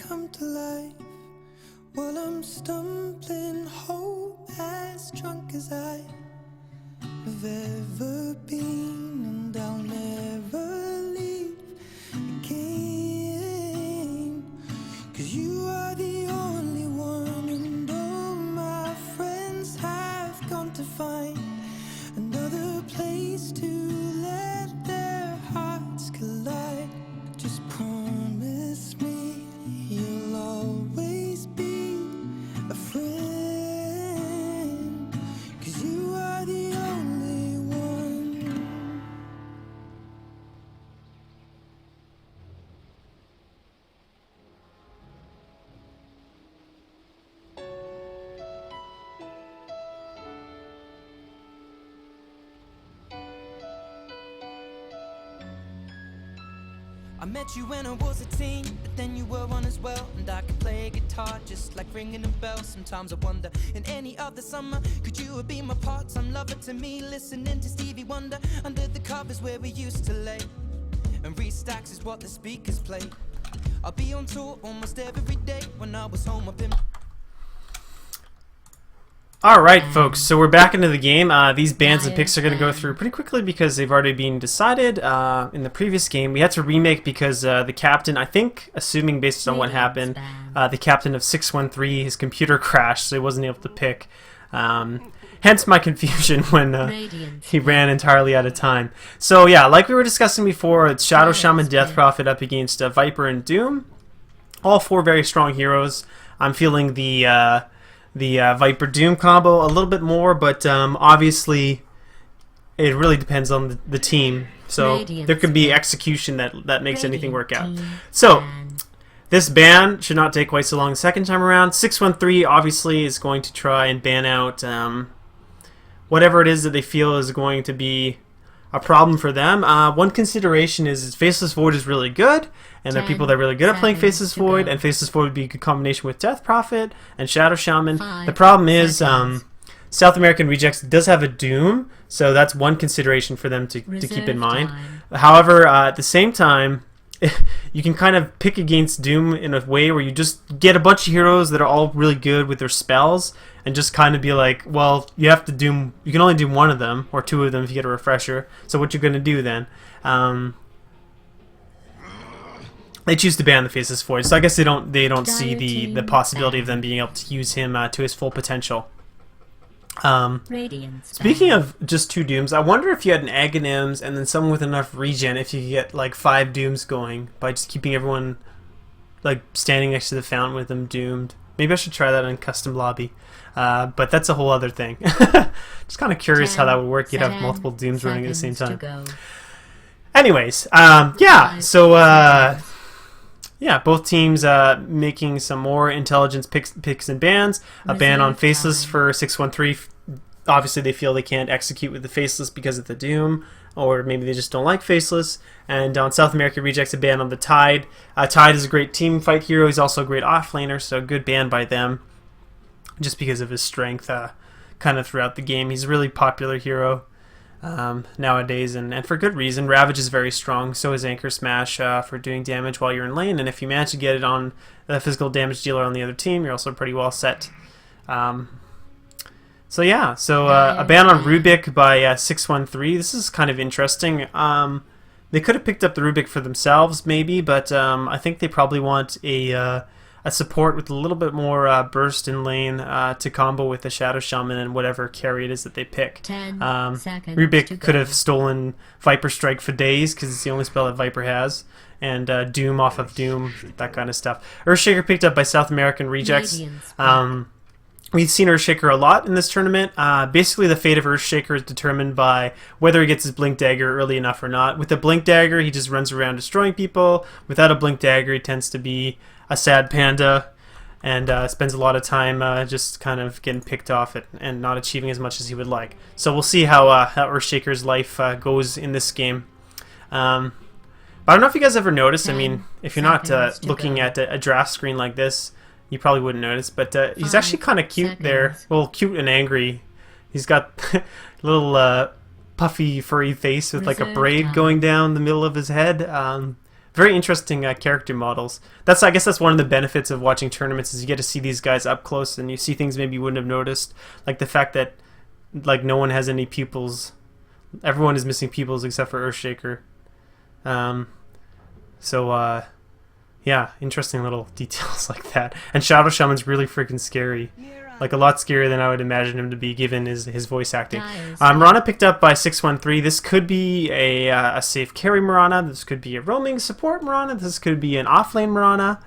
come to life while I'm stumbling home as drunk as I have ever been, and I'll never leave again, 'cause you are the only one, and all my friends have gone to find another place to let their hearts collide. Just promise me you'll always be a friend, 'cause you are the only one. I met you when I was a teen, but then you were one as well, and I could play a guitar just like ringing a bell. Sometimes I wonder, in any other summer, could you have been my part-time lover to me, listening to Stevie Wonder under the covers where we used to lay, and restacks is what the speakers play. I'll be on tour almost every day. When I was home up in... Alright folks, so we're back into the game. These bans and picks are going to go through pretty quickly because they've already been decided. In the previous game we had to remake because the captain, I think, assuming based on what happened, the captain of 613, his computer crashed, so he wasn't able to pick. Hence my confusion when he ran entirely out of time. So yeah, like we were discussing before, it's Shadow Shaman, Death Prophet up against Viper and Doom. All four very strong heroes. I'm feeling the Viper Doom combo a little bit more, but obviously it really depends on the team. So there could be execution that makes anything work out. So this ban should not take quite so long the second time around. 613 obviously is going to try and ban out whatever it is that they feel is going to be a problem for them. One consideration is Faceless Void is really good, and there are people that are really good at playing Faceless Void, and Faceless Void would be a good combination with Death Prophet and Shadow Shaman. The problem is South American Rejects does have a Doom, so that's one consideration for them to keep in mind. However, at the same time, you can kind of pick against Doom in a way where you just get a bunch of heroes that are all really good with their spells, and just kind of be like, well, you have to Doom. You can only do one of them or two of them if you get a refresher. So what you're going to do then? They choose to ban the Faceless Void, so I guess they don't see the possibility of them being able to use him to his full potential. Speaking of just two Dooms, I wonder if you had an Aghanims and then someone with enough regen, if you could get like 5 Dooms going by just keeping everyone like standing next to the fountain with them doomed. Maybe I should try that in custom lobby, but that's a whole other thing. Just kind of curious how that would work. You'd have multiple Dooms running at the same time. Anyways, yeah, so yeah, both teams making some more intelligence picks and bans. A ban on Faceless for 613. Obviously, they feel they can't execute with the Faceless because of the Doom, or maybe they just don't like Faceless. And on South American Rejects, a ban on the Tide. Tide is a great team fight hero. He's also a great offlaner, so good ban by them, just because of his strength kind of throughout the game. He's a really popular hero nowadays, and for good reason. Ravage is very strong, so is Anchor Smash for doing damage while you're in lane, and if you manage to get it on the physical damage dealer on the other team, you're also pretty well set. So yeah, so a ban on Rubik by 613. This is kind of interesting. They could have picked up the Rubik for themselves, maybe, but I think they probably want a support with a little bit more burst in lane to combo with the Shadow Shaman and whatever carry it is that they pick. Rubik could have stolen Viper Strike for days because it's the only spell that Viper has, and Doom off of Doom, that kind of stuff. Earthshaker picked up by South American Rejects. We've seen Earthshaker a lot in this tournament. Basically, the fate of Earthshaker is determined by whether he gets his Blink Dagger early enough or not. With a Blink Dagger, he just runs around destroying people. Without a Blink Dagger, he tends to be a sad panda and spends a lot of time just kind of getting picked off and not achieving as much as he would like. So we'll see how Earthshaker's life goes in this game. But I don't know if you guys ever noticed. I mean, if you're not looking at a draft screen like this, you probably wouldn't notice, but he's actually kind of cute there. Well, cute and angry. He's got a little puffy, furry face with like a braid going down the middle of his head. very interesting character models. I guess that's one of the benefits of watching tournaments is you get to see these guys up close and you see things maybe you wouldn't have noticed, like the fact that like no one has any pupils. Everyone is missing pupils except for Earthshaker. Yeah, interesting little details like that. And Shadow Shaman's really freaking scary. Like a lot scarier than I would imagine him to be given his voice acting. Mirana picked up by 613. This could be a safe carry Mirana. This could be a roaming support Mirana. This could be an offlane Mirana.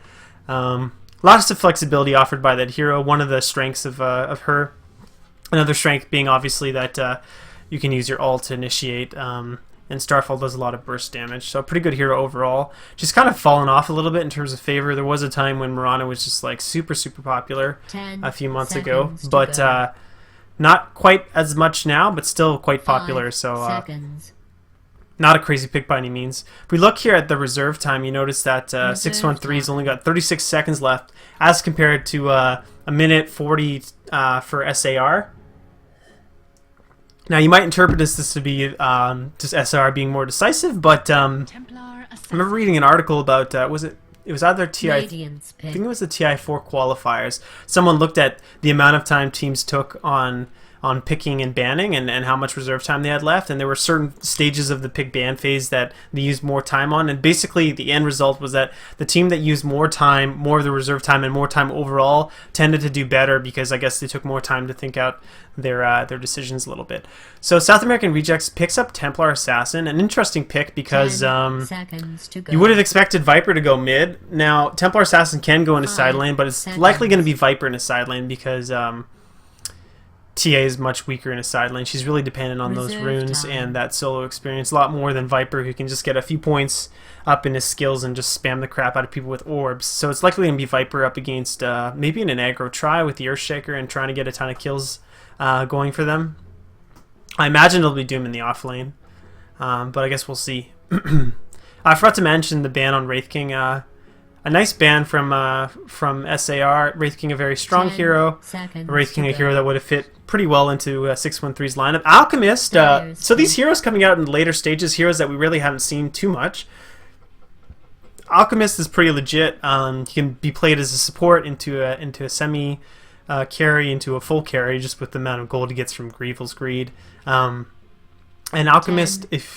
Lots of flexibility offered by that hero. One of the strengths of her. Another strength being obviously that you can use your ult to initiate. And Starfall does a lot of burst damage, so a pretty good hero overall. She's kind of fallen off a little bit in terms of favor. There was a time when Mirana was just like super popular a few months ago, but not quite as much now, but still quite popular. So not a crazy pick by any means. If we look here at the reserve time, you notice that 613's only got 36 seconds left, as compared to a minute 40 for SAR. Now, you might interpret this to be just SR being more decisive, but I remember reading an article about, it was either TI, I think it was the TI4 qualifiers. Someone looked at the amount of time teams took on picking and banning and how much reserve time they had left, and there were certain stages of the pick ban phase that they used more time on, and basically the end result was that the team that used more of the reserve time and more time overall tended to do better because I guess they took more time to think out their decisions a little bit. So South American Rejects picks up Templar Assassin, an interesting pick because you would have expected Viper to go mid. Now Templar Assassin can go into side lane, but it's likely going to be Viper in a side lane because TA is much weaker in a side lane. She's really dependent on those runes and that solo experience a lot more than Viper, who can just get a few points up in his skills and just spam the crap out of people with orbs. So it's likely going to be Viper up against maybe in an aggro try with the Earthshaker and trying to get a ton of kills going for them. I imagine it'll be Doom in the off lane, but I guess we'll see. I forgot to mention the ban on Wraith King. A nice ban from SAR. Wraith King, a very strong hero. Wraith King, a hero that would have fit pretty well into 613's lineup. Alchemist. So these heroes coming out in later stages, heroes that we really haven't seen too much. Alchemist is pretty legit. He can be played as a support into a semi carry, into a full carry, just with the amount of gold he gets from Grievel's Greed. And Alchemist, if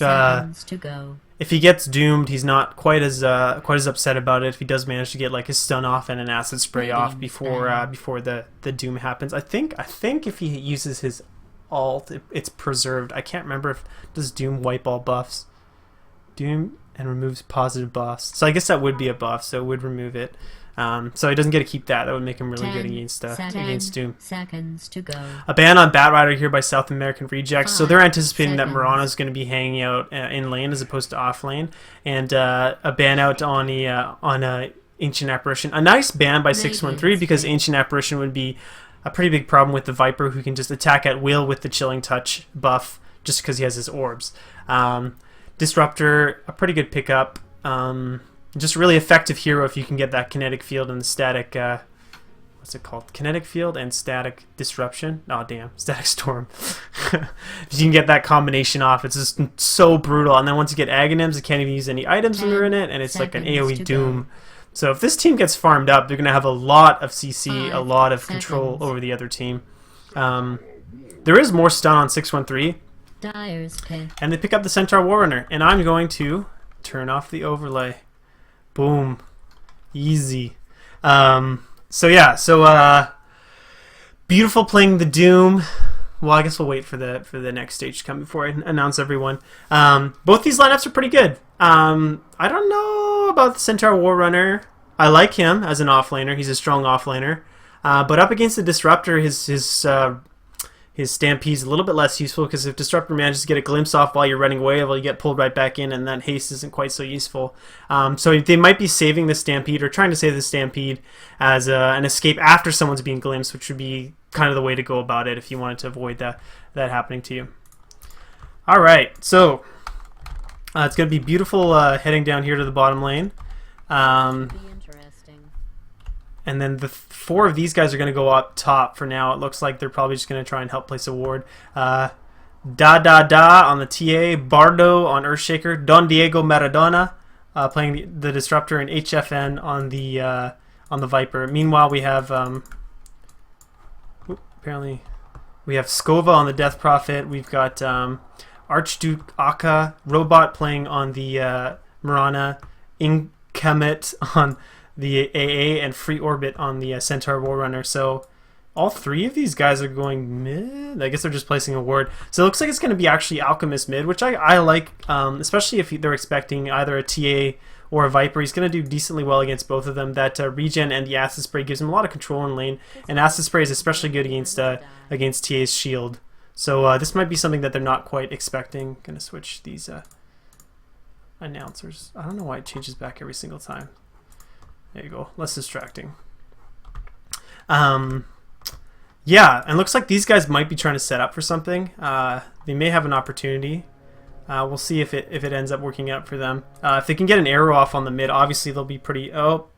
he gets doomed, he's not quite as upset about it. If he does manage to get like his stun off and an acid spray off before the doom happens, I think if he uses his ult, it's preserved. I can't remember if does doom wipe all buffs. Doom and removes positive buffs. So I guess that would be a buff. So it would remove it. So he doesn't get to keep that. That would make him really good against Doom. Seconds to go. A ban on Batrider here by South American Rejects. So they're anticipating that Mirana is going to be hanging out in lane as opposed to off lane, and a ban out on Ancient Apparition. A nice ban by 613 because Ancient Apparition would be a pretty big problem with the Viper, who can just attack at will with the Chilling Touch buff just because he has his orbs. Disruptor, a pretty good pickup. Just a really effective hero if you can get that kinetic field and the static, what's it called? Kinetic field and static disruption. Oh damn, static storm. If you can get that combination off, it's just so brutal. And then once you get Aghanims, it can't even use any items when they're in it, and it's like an AoE doom. So if this team gets farmed up, they're going to have a lot of CC, a lot of control over the other team. There is more stun on 613. And they pick up the Centaur Warrunner, and I'm going to turn off the overlay. Boom. Easy. Beautiful playing the Doom. Well, I guess we'll wait for the next stage to come before I announce everyone. Both these lineups are pretty good. I don't know about the Centaur Warrunner. I like him as an offlaner. He's a strong offlaner. But up against the Disruptor, his Stampede's a little bit less useful, because if Disruptor manages to get a glimpse off while you're running away, well, you get pulled right back in, and that haste isn't quite so useful. So they might be saving the Stampede, or trying to save the Stampede as an escape after someone's being glimpsed, which would be kind of the way to go about it if you wanted to avoid that happening to you. Alright, so it's going to be beautiful heading down here to the bottom lane. And then the four of these guys are going to go up top for now. It looks like they're probably just going to try and help place a ward. Da on the TA, Bardo on Earthshaker, Don Diego Maradona playing the Disruptor and HFN on the Viper. Meanwhile, we have apparently we have Skova on the Death Prophet. We've got Archduke Akka Robot playing on the Marana, Inkamet on the AA, and Free Orbit on the Centaur Warrunner. So all three of these guys are going mid. I guess they're just placing a ward. So it looks like it's going to be actually Alchemist mid, which I like, especially if they're expecting either a TA or a Viper. He's going to do decently well against both of them. That regen and the Acid Spray gives him a lot of control in lane, and Acid Spray is especially good against TA's shield. So this might be something that they're not quite expecting. Going to switch these announcers. I don't know why it changes back every single time. There you go. Less distracting. Yeah, and looks like these guys might be trying to set up for something. They may have an opportunity. We'll see if it ends up working out for them. If they can get an arrow off on the mid, obviously they'll be pretty... Oh.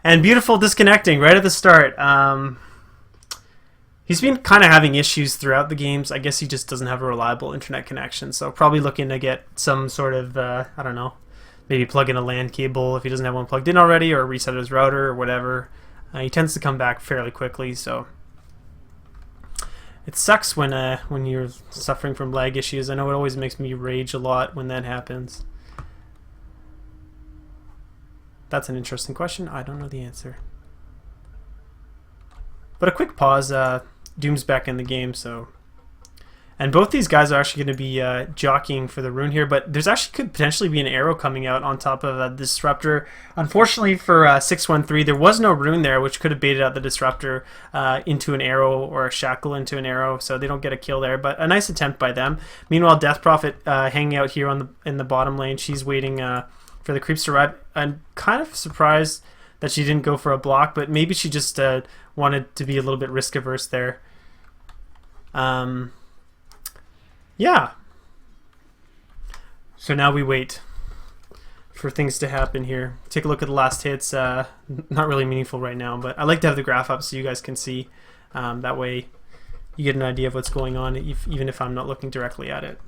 And beautiful disconnecting right at the start. He's been kind of having issues throughout the games. I guess he just doesn't have a reliable internet connection. So probably looking to get some sort of, I don't know, maybe plug in a LAN cable if he doesn't have one plugged in already, or reset his router or whatever. He tends to come back fairly quickly, so it sucks when you're suffering from lag issues. I know it always makes me rage a lot when that happens. That's an interesting question. I don't know the answer. But a quick pause. Doom's back in the game, so... And both these guys are actually going to be jockeying for the rune here, but there's actually could potentially be an arrow coming out on top of the Disruptor. Unfortunately for 613, there was no rune there, which could have baited out the Disruptor into an arrow, or a shackle into an arrow, so they don't get a kill there, but a nice attempt by them. Meanwhile, Death Prophet hanging out here in the bottom lane. She's waiting for the creeps to arrive. I'm kind of surprised that she didn't go for a block, but maybe she just wanted to be a little bit risk averse there. Yeah. So now we wait for things to happen here. Take a look at the last hits. Not really meaningful right now, but I like to have the graph up so you guys can see. That way you get an idea of what's going on, even if I'm not looking directly at it.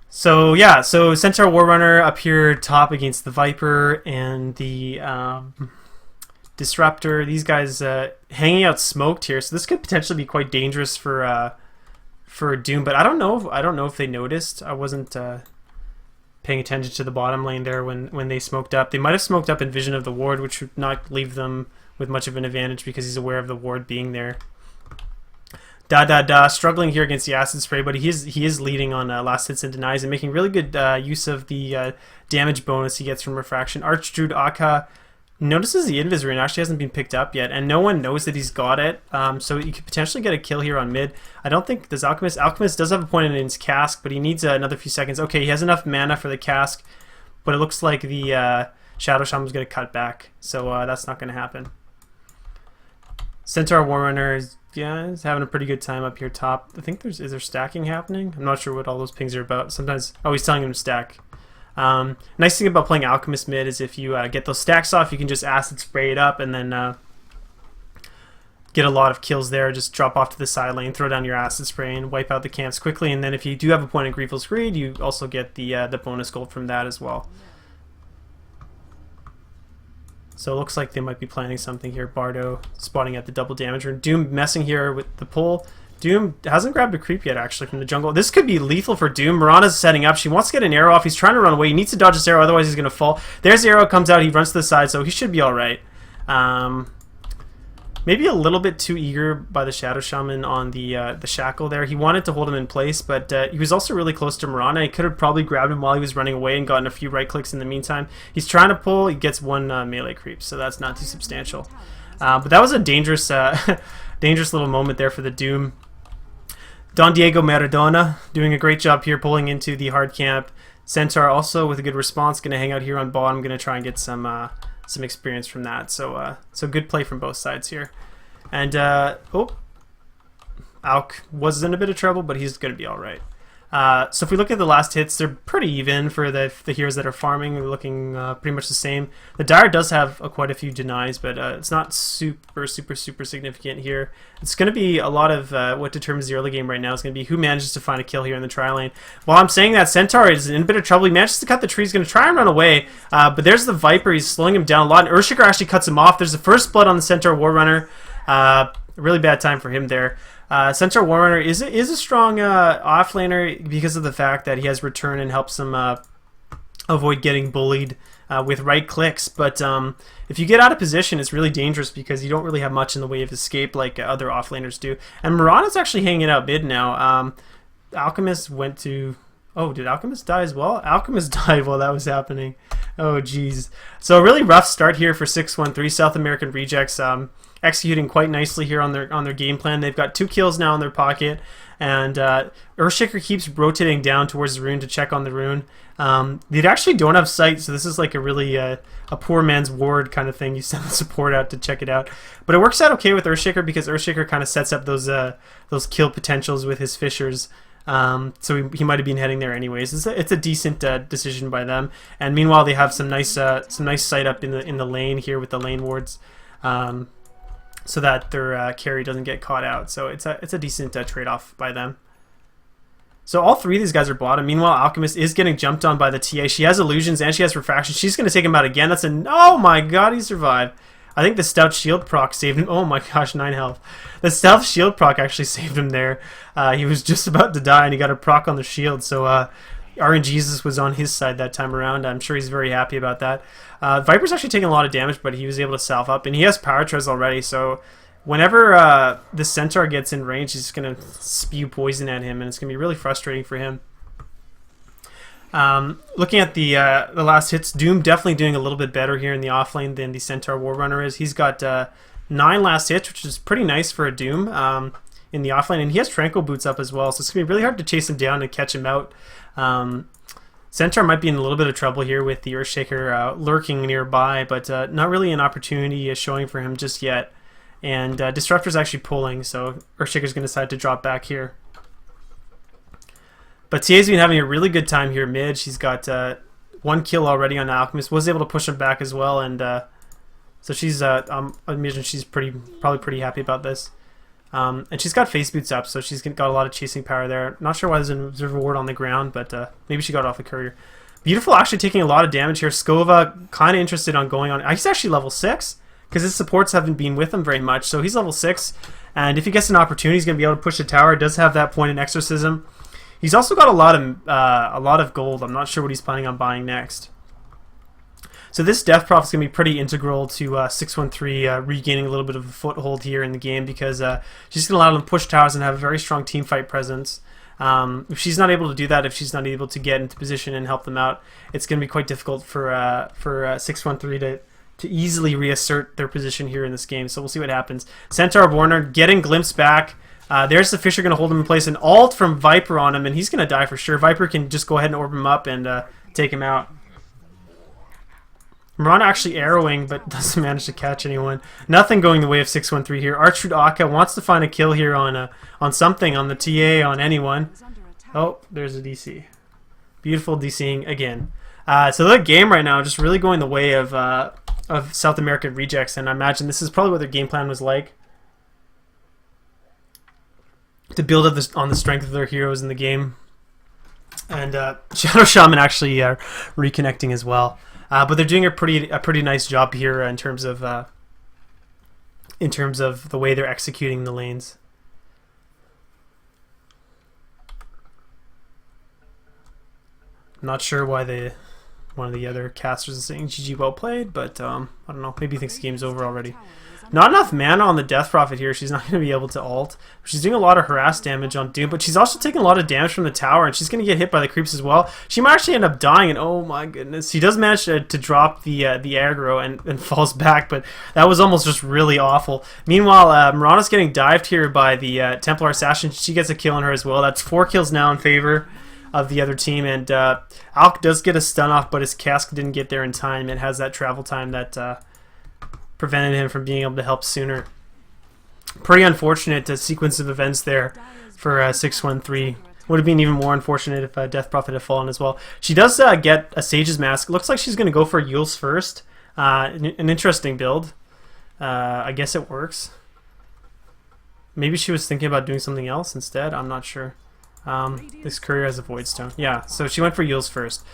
So yeah, so Centaur Warrunner up here top against the Viper and the Disruptor. These guys hanging out smoked here, so this could potentially be quite dangerous for Doom, but I don't know if they noticed. I wasn't paying attention to the bottom lane there when they smoked up. They might have smoked up in vision of the ward, which would not leave them with much of an advantage because he's aware of the ward being there. Struggling here against the Acid Spray, but he is leading on last hits and denies and making really good use of the damage bonus he gets from Refraction. Archduke Akka notices the Invis rune actually hasn't been picked up yet, and no one knows that he's got it, so you could potentially get a kill here on mid. I don't think does Alchemist does have a point in his cask, but he needs another few seconds. Okay, he has enough mana for the cask, but it looks like the Shadow Shaman's going to cut back, so that's not going to happen. Centaur Warrunner is having a pretty good time up here top. I think is there stacking happening? I'm not sure what all those pings are about. Sometimes he's telling him to stack. Nice thing about playing Alchemist mid is if you get those stacks off, you can just Acid Spray it up and then get a lot of kills there. Just drop off to the side lane, throw down your Acid Spray, and wipe out the camps quickly. And then if you do have a point in Grieful's Greed, you also get the bonus gold from that as well. So it looks like they might be planning something here. Bardo spotting at the double damage rune. Doom messing here with the pull. Doom hasn't grabbed a creep yet, actually, from the jungle. This could be lethal for Doom. Mirana's setting up. She wants to get an arrow off. He's trying to run away. He needs to dodge this arrow, otherwise he's going to fall. There's the arrow, comes out. He runs to the side, so he should be all right. Maybe a little bit too eager by the Shadow Shaman on the shackle there. He wanted to hold him in place, but he was also really close to Mirana. He could have probably grabbed him while he was running away and gotten a few right clicks in the meantime. He's trying to pull. He gets one melee creep, so that's not too substantial. But that was a dangerous, dangerous little moment there for the Doom. Don Diego Maradona doing a great job here, pulling into the hard camp. Centaur also with a good response, going to hang out here on bottom. Going to try and get some experience from that. So good play from both sides here. And Alk was in a bit of trouble, but he's going to be all right. So if we look at the last hits, they're pretty even for the heroes that are farming. They're looking pretty much the same. The Dire does have quite a few denies, but it's not super significant here. It's going to be a lot of what determines the early game right now is going to be who manages to find a kill here in the tri lane. While I'm saying that, Centaur is in a bit of trouble. He manages to cut the tree. He's going to try and run away, but there's the Viper. He's slowing him down a lot, and Earthshaker actually cuts him off. There's the first blood on the Centaur Warrunner. A really bad time for him there. Centaur Warrunner is a strong offlaner because of the fact that he has return and helps him avoid getting bullied with right clicks. But if you get out of position, it's really dangerous because you don't really have much in the way of escape like other offlaners do. And Mirana's actually hanging out mid now. Alchemist went to... Oh, did Alchemist die as well? Alchemist died while that was happening. Oh, jeez. So a really rough start here for 613 South American Rejects. Executing quite nicely here on their game plan. They've got 2 kills now in their pocket, and Earthshaker keeps rotating down towards the rune to check on the rune. They actually don't have sight, so this is like a really a poor man's ward kind of thing. You send the support out to check it out, but it works out okay with Earthshaker because Earthshaker kind of sets up those kill potentials with his fissures. So he might have been heading there anyways. It's a decent decision by them. And meanwhile, they have some nice sight up in the lane here with the lane wards. So that their carry doesn't get caught out. So it's a decent trade-off by them. So all 3 of these guys are bottom. Meanwhile, Alchemist is getting jumped on by the TA. She has illusions and she has refraction. She's going to take him out again. That's oh my god, he survived. I think the Stout Shield proc saved him. Oh my gosh, 9 health. The Stealth Shield proc actually saved him there. He was just about to die and he got a proc on the shield. So RNGesus was on his side that time around. I'm sure he's very happy about that. Viper's actually taking a lot of damage, but he was able to self up, and he has Power Tres already, so whenever the Centaur gets in range, he's going to spew poison at him, and it's going to be really frustrating for him. Looking at the last hits, Doom definitely doing a little bit better here in the offlane than the Centaur Warrunner is. He's got 9 last hits, which is pretty nice for a Doom in the offlane, and he has Tranquil Boots up as well, so it's going to be really hard to chase him down and catch him out. Centaur might be in a little bit of trouble here with the Earthshaker lurking nearby, but not really an opportunity showing for him just yet. And Disruptor's actually pulling, so Earthshaker's going to decide to drop back here. But TA's been having a really good time here mid. She's got 1 kill already on Alchemist. Was able to push him back as well, and so she's I imagine she's probably pretty happy about this. And she's got face boots up, so she's got a lot of chasing power there. Not sure why there's an observer ward on the ground, but maybe she got off the courier. Beautiful actually taking a lot of damage here. Skova kind of interested on going on. He's actually level 6 because his supports haven't been with him very much, so he's level 6. And if he gets an opportunity, he's going to be able to push the tower. Does have that point in Exorcism. He's also got a lot of gold. I'm not sure what he's planning on buying next. So this Death Prof is going to be pretty integral to 613 regaining a little bit of a foothold here in the game because she's going to allow them to push towers and have a very strong team fight presence. If she's not able to do that, if she's not able to get into position and help them out, it's going to be quite difficult for 613 to easily reassert their position here in this game. So we'll see what happens. Centaur Warner getting glimpsed back. There's the Fisher going to hold him in place. An ult from Viper on him, and he's going to die for sure. Viper can just go ahead and orb him up and take him out. Mirana actually arrowing, but doesn't manage to catch anyone. Nothing going the way of 613 here. Archroot Akka wants to find a kill here on something, on the TA, on anyone. Oh, there's a DC. Beautiful DCing again. So the game right now just really going the way of South American Rejects, and I imagine this is probably what their game plan was like. To build up on the strength of their heroes in the game. And Shadow Shaman actually reconnecting as well. But they're doing a pretty nice job here in terms of the way they're executing the lanes. I'm not sure why one of the other casters is saying GG well played, but I don't know. Maybe he thinks the game's over already. Not enough mana on the Death Prophet here. She's not going to be able to ult. She's doing a lot of harass damage on Doom, but she's also taking a lot of damage from the tower, and she's going to get hit by the creeps as well. She might actually end up dying, and oh my goodness. She does manage to drop the aggro and falls back, but that was almost just really awful. Meanwhile, Mirana's getting dived here by the Templar Assassin. She gets a kill on her as well. That's 4 kills now in favor of the other team, and Alk does get a stun off, but his cask didn't get there in time. It has that travel time that prevented him from being able to help sooner. Pretty unfortunate sequence of events there for 613. Would have been even more unfortunate if Death Prophet had fallen as well. She does get a Sage's Mask. It looks like she's going to go for Yule's first. An interesting build. I guess it works. Maybe she was thinking about doing something else instead. I'm not sure. This courier has a Void Stone. Yeah, so she went for Yule's first.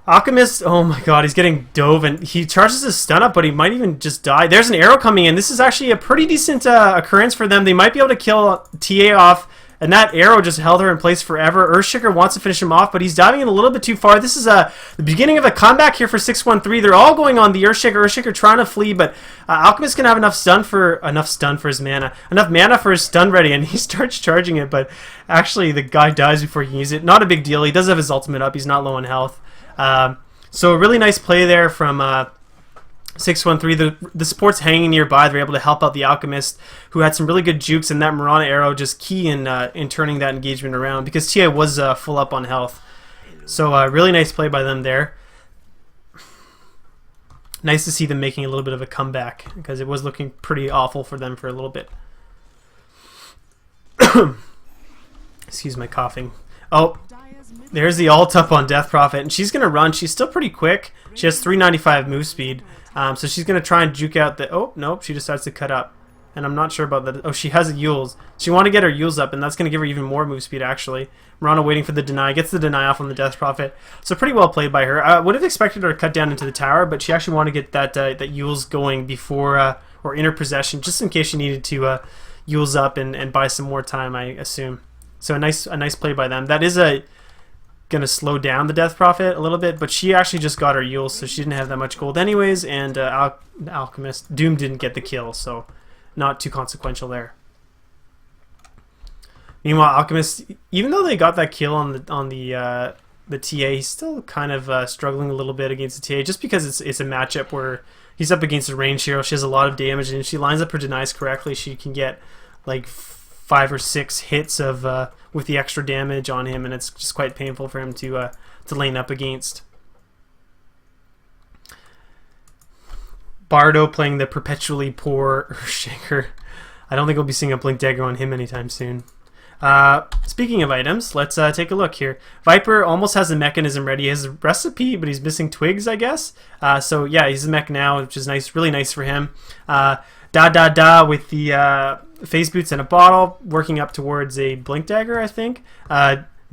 Alchemist, oh my god, he's getting dove, and he charges his stun up, but he might even just die. There's an arrow coming in. This is actually a pretty decent occurrence for them. They might be able to kill TA off, and that arrow just held her in place forever. Earthshaker wants to finish him off, but he's diving in a little bit too far. This is the beginning of a comeback here for 613. They're all going on the Earthshaker. Earthshaker trying to flee, but Alchemist can have enough stun for his mana. Enough mana for his stun ready, and he starts charging it, but actually the guy dies before he can use it. Not a big deal. He does have his ultimate up. He's not low on health. So a really nice play there from 613. The support's hanging nearby. They're able to help out the Alchemist, who had some really good jukes, and that Mirana arrow just key in turning that engagement around, because TA was full up on health. So really nice play by them there. Nice to see them making a little bit of a comeback, because it was looking pretty awful for them for a little bit. Excuse my coughing. Oh, there's the ult up on Death Prophet, and she's going to run. She's still pretty quick. She has 395 move speed, so she's going to try and juke out the... Oh, nope, she decides to cut up, and I'm not sure about that. Oh, she has a Yules. She want to get her Yules up, and that's going to give her even more move speed, actually. Mirana waiting for the deny. Gets the deny off on the Death Prophet, so pretty well played by her. I would have expected her to cut down into the tower, but she actually wanted to get that Yules going before, or in her possession, just in case she needed to Yules up and buy some more time, I assume. So a nice play by them. That is gonna slow down the Death Prophet a little bit, but she actually just got her Yule, so she didn't have that much gold anyways, and Alchemist Doom didn't get the kill, so not too consequential there. Meanwhile, Alchemist, even though they got that kill on the TA, he's still kind of struggling a little bit against the TA, just because it's a matchup where he's up against a range hero. She has a lot of damage, and if she lines up her denies correctly, she can get like 5 or 6 hits of with the extra damage on him, and it's just quite painful for him to lane up against. Bardo playing the perpetually poor Earthshaker. I don't think we'll be seeing a Blink Dagger on him anytime soon. Speaking of items, let's take a look here. Viper almost has a mechanism ready. He has a recipe, but he's missing twigs, I guess. So yeah, he's a mech now, which is nice, really nice for him. With the phase boots and a bottle, working up towards a Blink Dagger, I think.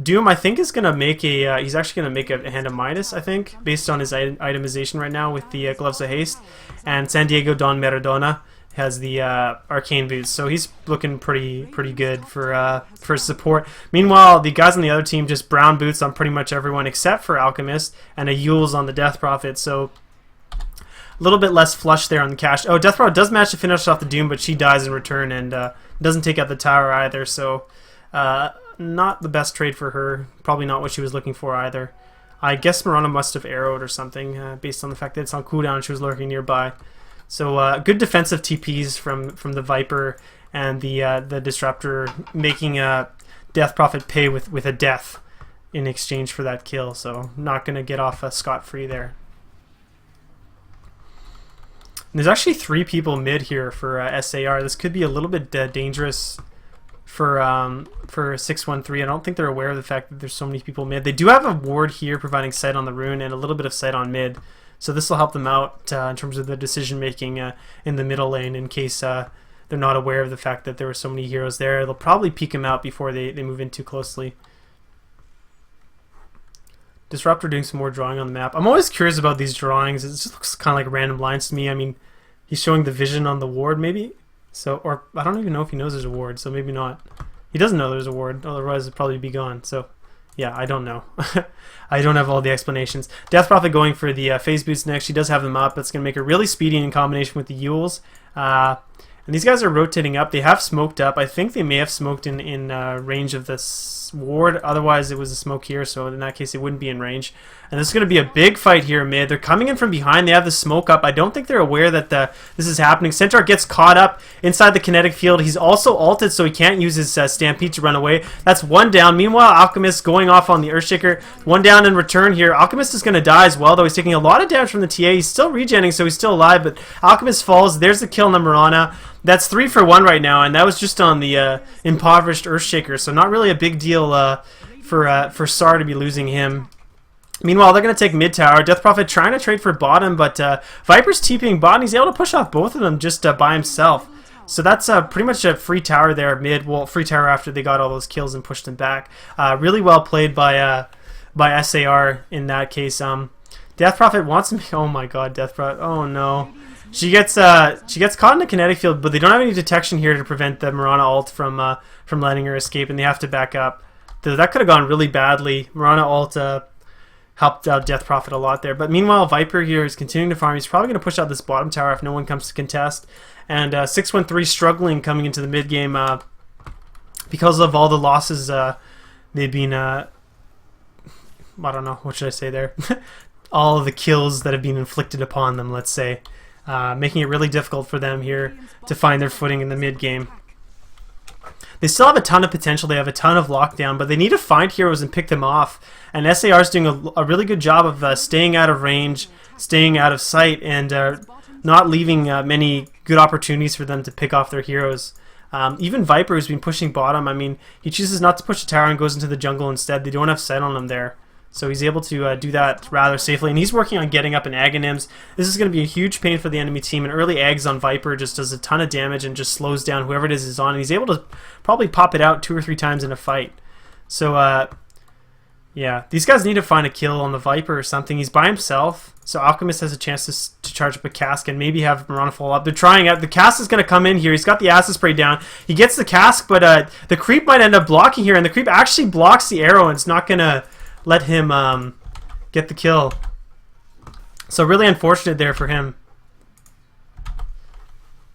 Doom, I think, is going to make a... he's actually going to make a Hand of Midas, I think, based on his itemization right now with the Gloves of Haste. And San Diego Don Maradona has the Arcane Boots, so he's looking pretty good for support. Meanwhile, the guys on the other team just brown boots on pretty much everyone except for Alchemist, and a Yules on the Death Prophet, so... a little bit less flush there on the cash. Oh, Death Prophet does manage to finish off the Doom, but she dies in return and doesn't take out the tower either, so not the best trade for her. Probably not what she was looking for either. I guess Mirana must have arrowed or something, based on the fact that it's on cooldown and she was lurking nearby. So good defensive TPs from the Viper and the Disruptor, making Death Prophet pay with a death in exchange for that kill, so not going to get off scot-free there. There's actually 3 people mid here for SAR. This could be a little bit dangerous for 613. I don't think they're aware of the fact that there's so many people mid. They do have a ward here providing sight on the rune and a little bit of sight on mid. So this will help them out in terms of the decision making in the middle lane in case they're not aware of the fact that there were so many heroes there. They'll probably peek them out before they move in too closely. Disruptor doing some more drawing on the map. I'm always curious about these drawings. It just looks kind of like random lines to me. I mean, he's showing the vision on the ward, maybe? So, or I don't even know if he knows there's a ward, so maybe not. He doesn't know there's a ward, otherwise it'd probably be gone. So, yeah, I don't know. I don't have all the explanations. Death Prophet going for the phase boots next. She does have them up. That's going to make her really speedy in combination with the Yules. And these guys are rotating up. They have smoked up. I think they may have smoked in range of this ward. Otherwise, it was a smoke here, so in that case, it wouldn't be in range. And this is going to be a big fight here mid. They're coming in from behind. They have the smoke up. I don't think they're aware that this is happening. Centaur gets caught up inside the kinetic field. He's also ulted, so he can't use his Stampede to run away. That's 1 down. Meanwhile, Alchemist going off on the Earthshaker. 1 down in return here. Alchemist is going to die as well, though. He's taking a lot of damage from the TA. He's still regenning, so he's still alive, but Alchemist falls. There's the kill on the Mirana. that's 3 for 1 right now, and that was just on the impoverished Earthshaker, so not really a big deal for SAR to be losing him. Meanwhile, they're going to take mid tower. Death Prophet trying to trade for bottom, but Viper's TPing bot, and he's able to push off both of them just by himself. So that's pretty much a free tower there mid. Well, free tower after they got all those kills and pushed him back. Really well played by SAR in that case. Death Prophet wants him. Oh my God, Death Prophet. Oh no. She gets caught in the kinetic field, but they don't have any detection here to prevent the Mirana ult from letting her escape, and they have to back up. That could have gone really badly. Mirana ult helped out Death Prophet a lot there. But meanwhile, Viper here is continuing to farm. He's probably going to push out this bottom tower if no one comes to contest. And 613 struggling coming into the mid game because of all the losses they've been. I don't know, what should I say there? All of the kills that have been inflicted upon them, let's say, making it really difficult for them here to find their footing in the mid game. They still have a ton of potential. They have a ton of lockdown, but they need to find heroes and pick them off. And SAR is doing a really good job of staying out of range, staying out of sight, and not leaving many good opportunities for them to pick off their heroes. Even Viper, who's been pushing bottom, I mean, he chooses not to push the tower and goes into the jungle instead. They don't have sight on him there. So he's able to do that rather safely, and he's working on getting up in Aghanims. This is going to be a huge pain for the enemy team, and early Eggs on Viper just does a ton of damage and just slows down whoever it is on, and he's able to probably pop it out 2 or 3 times in a fight. So, yeah, these guys need to find a kill on the Viper or something. He's by himself, so Alchemist has a chance to charge up a cask and maybe have Mirana fall up. They're trying out. The cask is going to come in here. He's got the acid spray down. He gets the cask, but the creep might end up blocking here, and the creep actually blocks the arrow, and it's not going to let him get the kill. So really unfortunate there for him.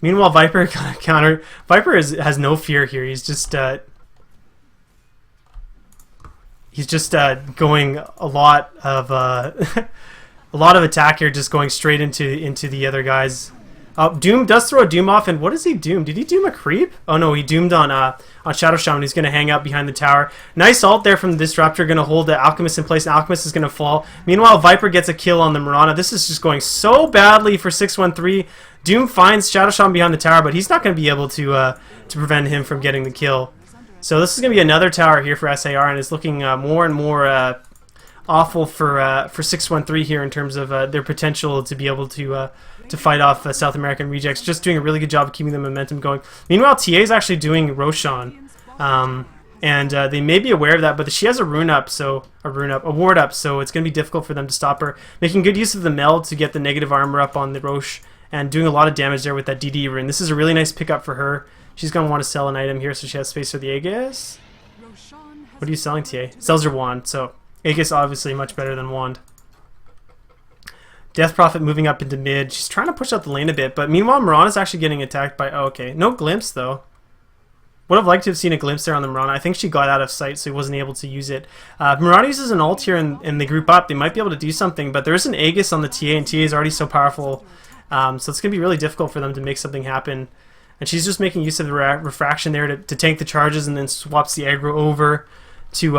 Meanwhile, Viper counter. Viper has no fear here. He's just going a lot of a lot of attack here, just going straight into the other guys. Doom does throw a Doom off, and what does he doom? Did he doom a creep? Oh no, he doomed on Shadow Shaman. He's going to hang out behind the tower. Nice ult there from the Disruptor, going to hold the Alchemist in place, and Alchemist is going to fall. Meanwhile, Viper gets a kill on the Mirana. This is just going so badly for 613. Doom finds Shadow Shaman behind the tower, but he's not going to be able to prevent him from getting the kill. So this is going to be another tower here for SAR, and it's looking more and more awful for 613 here in terms of their potential to be able to fight off South American rejects. Just doing a really good job of keeping the momentum going. Meanwhile, TA is actually doing Roshan, and they may be aware of that, but she has a ward up, so it's going to be difficult for them to stop her. Making good use of the meld to get the negative armor up on the Rosh, and doing a lot of damage there with that DD rune. This is a really nice pickup for her. She's going to want to sell an item here, so she has space for the Aegis. What are you selling, TA? Sells her wand, so Aegis obviously much better than wand. Death Prophet moving up into mid. She's trying to push out the lane a bit, but meanwhile Mirana's actually getting attacked by... Oh, okay. No glimpse, though. Would have liked to have seen a glimpse there on the Mirana. I think she got out of sight, so he wasn't able to use it. Mirana uses an ult here, and they group up. They might be able to do something, but there is an Aegis on the TA, and TA is already so powerful, so it's going to be really difficult for them to make something happen. And she's just making use of the refraction there to tank the charges, and then swaps the aggro over to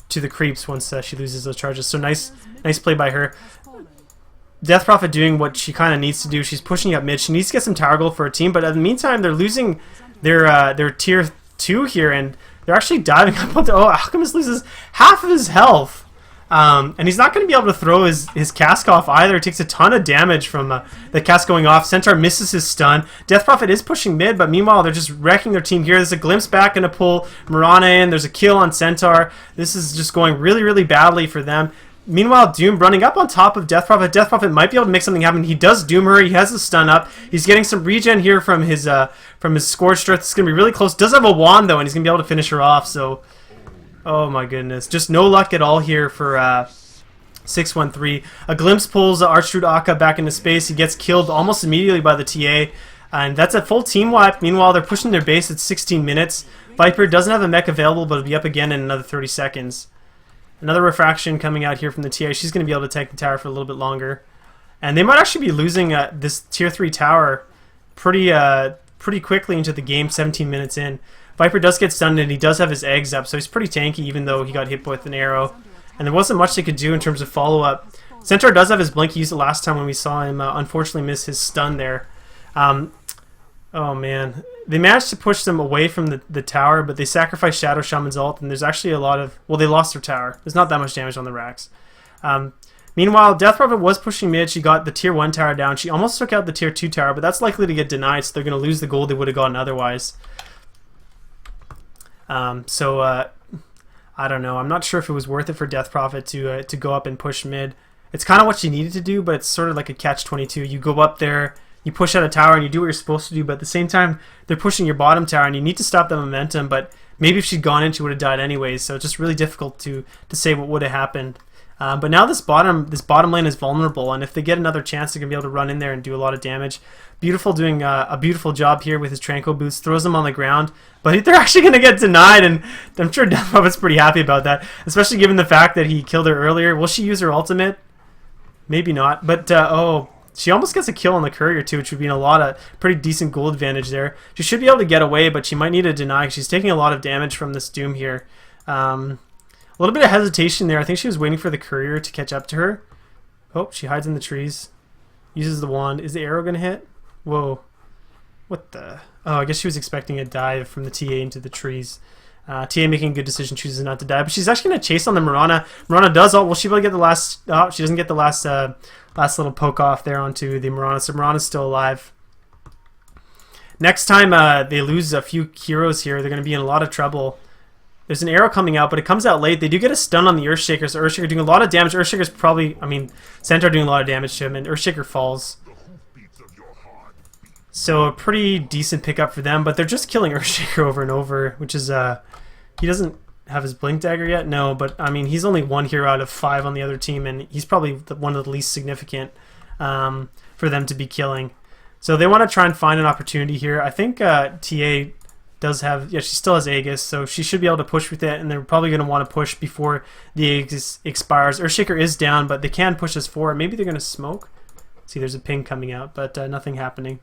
the creeps once she loses those charges. So nice play by her. Death Prophet doing what she kind of needs to do. She's pushing up mid. She needs to get some tower gold for her team, but in the meantime, they're losing their tier 2 here, and they're actually diving up onto... Oh, Alchemist loses half of his health. And he's not going to be able to throw his cask off either. It takes a ton of damage from the cask going off. Centaur misses his stun. Death Prophet is pushing mid, but meanwhile, they're just wrecking their team here. There's a glimpse back, going to pull Mirana in. There's a kill on Centaur. This is just going really, really badly for them. Meanwhile, Doom running up on top of Death Prophet. Death Prophet might be able to make something happen. He does Doom her. He has the stun up. He's getting some regen here from his Scorched Earth. It's going to be really close. Does have a wand, though, and he's going to be able to finish her off. So, oh my goodness. Just no luck at all here for 613. A glimpse pulls Archdruid Akka back into space. He gets killed almost immediately by the TA. And that's a full team wipe. Meanwhile, they're pushing their base at 16 minutes. Viper doesn't have a mech available, but it'll be up again in another 30 seconds. Another refraction coming out here from the TA. She's going to be able to take the tower for a little bit longer. And they might actually be losing this tier 3 tower pretty quickly into the game, 17 minutes in. Viper does get stunned, and he does have his eggs up, so he's pretty tanky even though he got hit with an arrow. And there wasn't much they could do in terms of follow-up. Centaur does have his blink. He used it last time when we saw him unfortunately miss his stun there. Oh man, they managed to push them away from the tower, but they sacrificed Shadow Shaman's ult, and there's actually a lot of... Well, they lost their tower. There's not that much damage on the racks. Meanwhile, Death Prophet was pushing mid. She got the tier 1 tower down. She almost took out the tier 2 tower, but that's likely to get denied, so they're going to lose the gold they would have gotten otherwise. I don't know. I'm not sure if it was worth it for Death Prophet to go up and push mid. It's kind of what she needed to do, but it's sort of like a catch-22. You go up there, you push out a tower, and you do what you're supposed to do, but at the same time, they're pushing your bottom tower, and you need to stop the momentum, but maybe if she'd gone in, she would have died anyways, so it's just really difficult to say what would have happened. But now this bottom lane is vulnerable, and if they get another chance, they're going to be able to run in there and do a lot of damage. Beautiful doing a beautiful job here with his Tranquil Boots, throws them on the ground, but they're actually going to get denied, and I'm sure Death Prophet's pretty happy about that, especially given the fact that he killed her earlier. Will she use her ultimate? Maybe not, but oh, she almost gets a kill on the courier too, which would be a lot of pretty decent gold advantage there. She should be able to get away, but she might need a deny. She's taking a lot of damage from this Doom here. A little bit of hesitation there. I think she was waiting for the courier to catch up to her. Oh, she hides in the trees. Uses the wand. Is the arrow going to hit? Whoa. What the... Oh, I guess she was expecting a dive from the TA into the trees. TA making a good decision, chooses not to die, but she's actually going to chase on the Mirana. Mirana does ult. Will she be able to get the last... Oh, she doesn't get the last little poke off there onto the Mirana, so Mirana's still alive. Next time they lose a few heroes here, they're going to be in a lot of trouble. There's an arrow coming out, but it comes out late. They do get a stun on the Earthshaker, so Earthshaker doing a lot of damage. Earthshaker's probably... I mean, Centaur doing a lot of damage to him, and Earthshaker falls. So a pretty decent pickup for them, but they're just killing Earthshaker over and over, which is... He doesn't have his Blink Dagger yet? No, but I mean, he's only 1 hero out of 5 on the other team, and he's probably one of the least significant for them to be killing. So they want to try and find an opportunity here. I think TA does have... Yeah, she still has Aegis, so she should be able to push with it, and they're probably going to want to push before the Aegis expires. Earthshaker is down, but they can push us forward. Maybe they're going to smoke. See, there's a ping coming out, but nothing happening.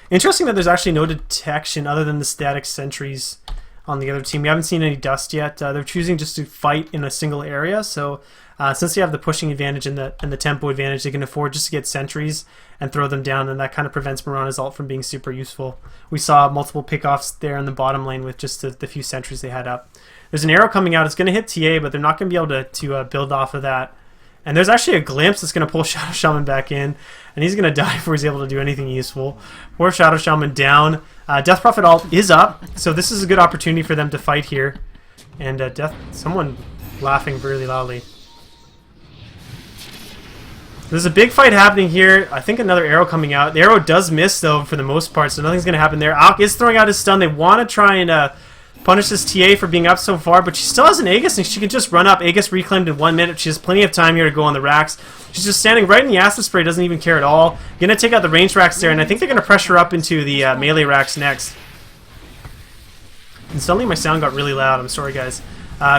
Interesting that there's actually no detection other than the static sentries on the other team. We haven't seen any dust yet. They're choosing just to fight in a single area, so since they have the pushing advantage and the tempo advantage, they can afford just to get sentries and throw them down, and that kind of prevents Mirana's ult from being super useful. We saw multiple pickoffs there in the bottom lane with just the few sentries they had up. There's an arrow coming out. It's going to hit TA, but they're not going to be able to build off of that. And there's actually a glimpse that's going to pull Shadow Shaman back in, and he's going to die before he's able to do anything useful. Poor Shadow Shaman down. Death Prophet ult is up, so this is a good opportunity for them to fight here. And someone laughing really loudly. There's a big fight happening here. I think another arrow coming out. The arrow does miss, though, for the most part, so nothing's going to happen there. Alk is throwing out his stun. They want to try and punish this TA for being up so far, but she still has an Aegis, and she can just run up. Aegis reclaimed in 1 minute. She has plenty of time here to go on the racks. She's just standing right in the acid spray, doesn't even care at all. Gonna take out the range racks there, and I think they're gonna pressure up into the melee racks next. And suddenly my sound got really loud. I'm sorry, guys.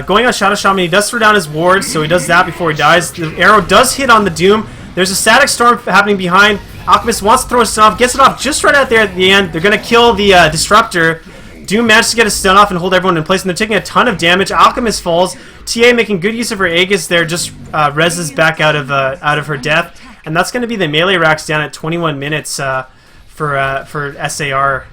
Going on Shadow Shaman, he does throw down his wards, so he does that before he dies. The arrow does hit on the Doom. There's a static storm happening behind. Alchemist wants to throw a stun off, gets it off just right out there at the end. They're gonna kill the Disruptor. Doom manages to get a stun off and hold everyone in place, and they're taking a ton of damage. Alchemist falls. TA making good use of her Aegis there, just reses back out of her death, and that's going to be the melee racks down at 21 minutes for SAR.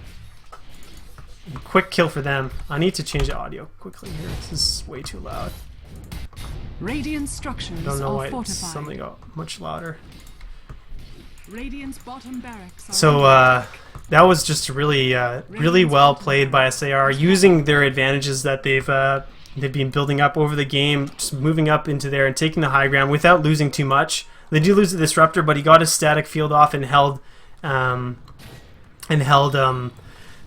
Quick kill for them. I need to change the audio quickly here. This is way too loud. Radiant structures I don't know why fortified. something got much louder. Radiant's bottom barracks are So that was just really really well played by SAR, using their advantages that they've been building up over the game, just moving up into there and taking the high ground without losing too much. They do lose the Disruptor, but he got his static field off and held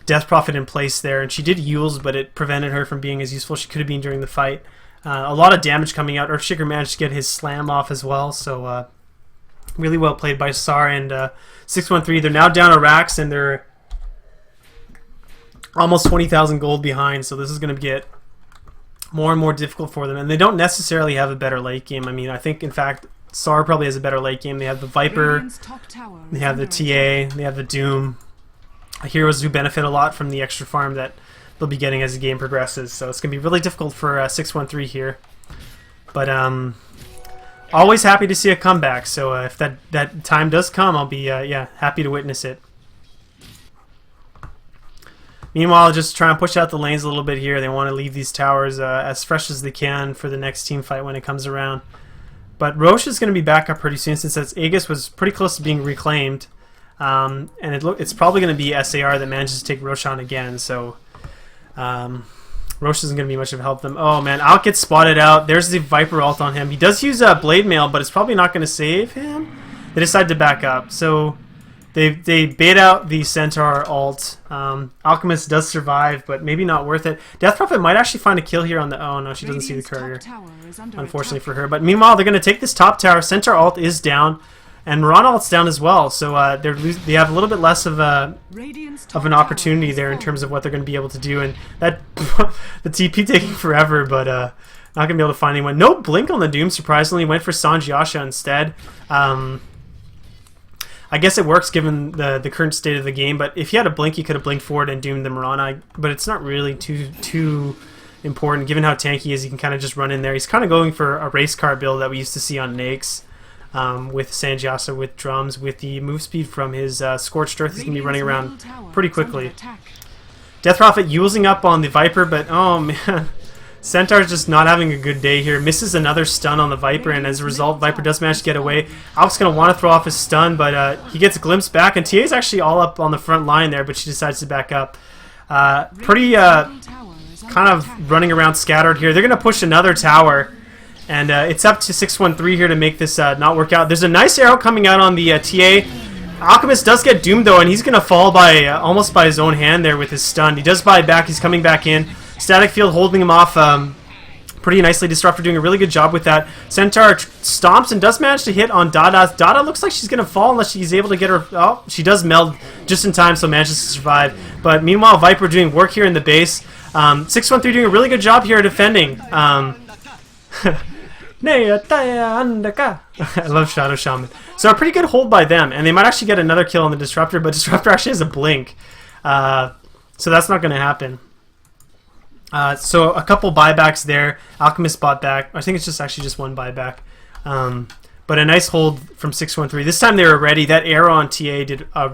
Death Prophet in place there, and she did Yules, but it prevented her from being as useful as she could have been during the fight. A lot of damage coming out. Earthshaker managed to get his slam off as well, so really well played by SAR and 613. They're now down to racks, and they're almost 20,000 gold behind, so this is going to get more and more difficult for them. And they don't necessarily have a better late game. I mean, I think, in fact, SAR probably has a better late game. They have the Viper, they have the TA, they have the Doom. Heroes who benefit a lot from the extra farm that they'll be getting as the game progresses. So it's going to be really difficult for 613 here. But always happy to see a comeback. So if that time does come, I'll be happy to witness it. Meanwhile, just trying to push out the lanes a little bit here. They want to leave these towers as fresh as they can for the next team fight when it comes around. But Roche is going to be back up pretty soon since that Aegis was pretty close to being reclaimed. And it's probably going to be SAR that manages to take Roche on again. So Roche isn't going to be much of a help to them. Oh man, Alk gets spotted out. There's the Viper ult on him. He does use Blade Mail, but it's probably not going to save him. They decide to back up. So they bait out the Centaur ult. Alchemist does survive, but maybe not worth it. Death Prophet might actually find a kill here on the... Oh no, she doesn't see the courier. Unfortunately for her. But meanwhile, they're going to take this top tower. Centaur ult is down, and Mirana ult's down as well. So they have a little bit less of an opportunity there in terms of what they're going to be able to do. And that the TP taking forever, but not going to be able to find anyone. No blink on the Doom, surprisingly. Went for Sanjiasha instead. I guess it works given the current state of the game, but if he had a blink, he could have blinked forward and doomed the Mirana, but it's not really too important. Given how tanky he is, he can kind of just run in there. He's kind of going for a race car build that we used to see on Nakes, with Sanjiasa, with drums, with the move speed from his Scorched Earth. He's going to be running around pretty quickly. Death Prophet using up on the Viper, but oh man. Centaur's just not having a good day here. Misses another stun on the Viper, and as a result, Viper does manage to get away. Alk's going to want to throw off his stun, but he gets a glimpse back, and TA's actually all up on the front line there, but she decides to back up. Pretty kind of running around scattered here. They're going to push another tower, and it's up to 613 here to make this not work out. There's a nice arrow coming out on the TA. Alchemist does get doomed, though, and he's going to fall by almost by his own hand there with his stun. He does buy back. He's coming back in. Static Field holding him off pretty nicely. Disruptor doing a really good job with that. Centaur stomps and does manage to hit on DotA. DotA looks like she's going to fall unless she's able to get her... Oh, she does meld just in time, so manages to survive. But meanwhile, Viper doing work here in the base. 613 doing a really good job here defending. I love Shadow Shaman. So a pretty good hold by them, and they might actually get another kill on the Disruptor, but Disruptor actually has a blink. So that's not going to happen. So a couple buybacks there. Alchemist bought back. I think it's just one buyback. But a nice hold from 613. This time they were ready. That arrow on TA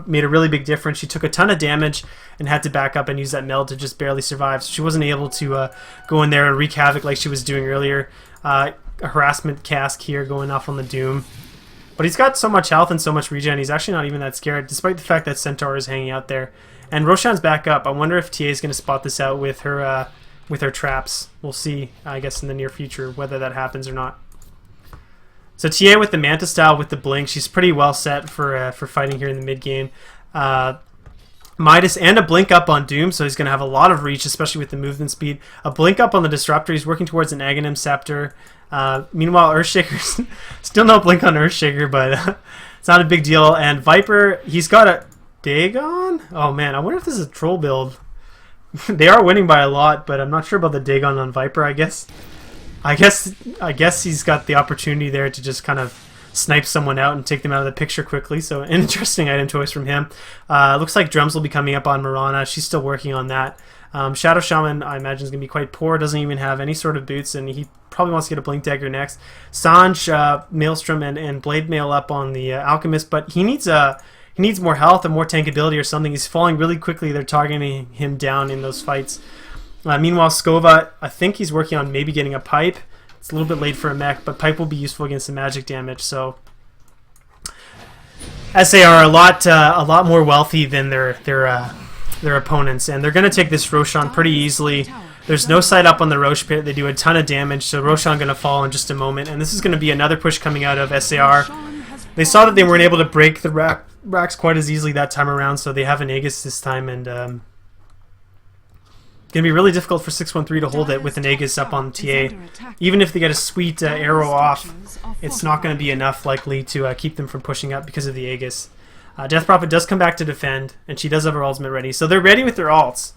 made a really big difference. She took a ton of damage and had to back up and use that meld to just barely survive. So she wasn't able to go in there and wreak havoc like she was doing earlier. A harassment cask here going off on the Doom. But he's got so much health and so much regen, he's actually not even that scared, despite the fact that Centaur is hanging out there. And Roshan's back up. I wonder if TA is going to spot this out with her traps. We'll see, I guess, in the near future whether that happens or not. So TA with the Manta style with the blink, she's pretty well set for fighting here in the mid game. Midas and a blink up on Doom, so he's going to have a lot of reach, especially with the movement speed. A blink up on the Disruptor, he's working towards an Aghanim Scepter. Meanwhile, Earthshaker's still no blink on Earthshaker, but it's not a big deal. And Viper, he's got a Dagon? Oh man, I wonder if this is a troll build. They are winning by a lot, but I'm not sure about the Dagon on Viper, I guess he's got the opportunity there to just kind of snipe someone out and take them out of the picture quickly. So an interesting item choice from him. Looks like Drums will be coming up on Mirana. She's still working on that. Shadow Shaman, I imagine, is going to be quite poor. Doesn't even have any sort of boots, and he probably wants to get a Blink Dagger next. Sanj, Maelstrom, and Blade Mail up on the Alchemist, but he needs more health and more tankability or something. He's falling really quickly. They're targeting him down in those fights. Meanwhile, Skova, I think he's working on maybe getting a Pipe. It's a little bit late for a mech, but Pipe will be useful against the magic damage. So SA are a lot more wealthy than their opponents, and they're going to take this Roshan pretty easily. There's no sight up on the Roche pit. They do a ton of damage, so Roshan going to fall in just a moment, and this is going to be another push coming out of SAR. They saw that they weren't able to break the racks quite as easily that time around, so they have an Aegis this time, and it's going to be really difficult for 613 to hold it with an Aegis up on TA. Even if they get a sweet arrow off, it's not going to be enough likely to keep them from pushing up because of the Aegis. Death Prophet does come back to defend, and she does have her ultimate ready. So they're ready with their ults.